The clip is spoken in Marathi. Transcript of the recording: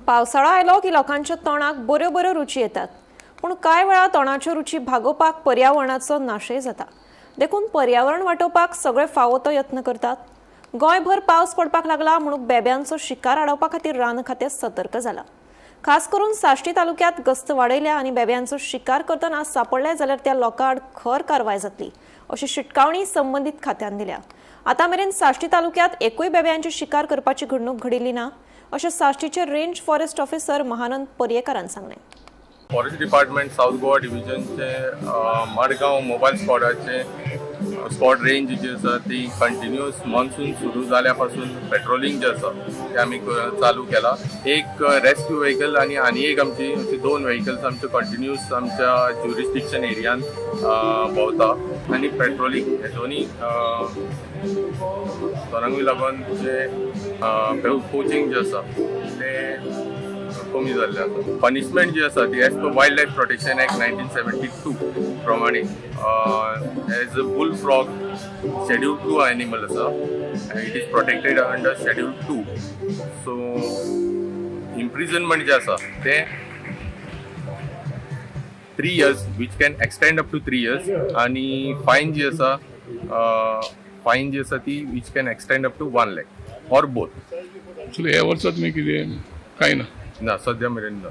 पावसाळा आयलो की लोकांच्या तोंडाक बऱ्यो बऱ्यो रुची येतात, पूण कांय वेळा तोंडाच्यो रुची भागोवपाक पर्यावरणाचो नाशय जाता. देखून पर्यावरण वाटोवपाक सगळे फावो तो यत्न करतात. गोंयभर पावस पडपाक लागला म्हणून बेब्यांचो शिकार आडावपा खातीर रान खातें सतर्क जाला. खास करून साश्टी तालुक्यांत गस्त वाडयल्या आनी बेब्यांचो शिकार करतना सापडले जाल्यार त्या लोकांआड खर कारवाय जातली अशी शिटकावणी संबंदीत खात्यान दिल्या. आतां मेरेन साश्टी तालुक्यांत एकूय बेब्यांची शिकार करपाची घडणूक घडिल्ली ना अशें साश्टीचे रेंज फॉरेस्ट ऑफिसर महानंद पर्येकारान सांगलें. फॉरेस्ट डिपार्टमेंट साऊथ गोवा डिव्हिजनचे मडगांव मोबायल स्क्वॉडाचे स्क्वॉड रेंज जी आसा ती कंटिन्युअस मॉन्सून सुरू जाल्या पासून पेट्रोलिंग जे आसा ते आमी चालू केला. एक रेस्क्यू व्हेकल आनी एक आमची अशी 2 व्हेकल्स आमचे कंटिन्युअस आमच्या ज्युरिस्डिक्शन एरियान भोंवता आनी पेट्रोलिंग हे दोनी तोरांकूय लागून जे पोचिंग जे आसा ते कमी जाल्ले आसा. पनिशमेंट जी आसा ती as per wild life protection act 1972 प्रमाणे as a bull frog schedule 2 animal आसा. It is protected under schedule 2. So imprisonment जे आसा ते 3 years which can extend up to 3 years आणि फायन जी आसा ती which can extend up to 1 lakh or both. ह्या वर्षात मी कितें काय ना ना सद्या मेरेन ना.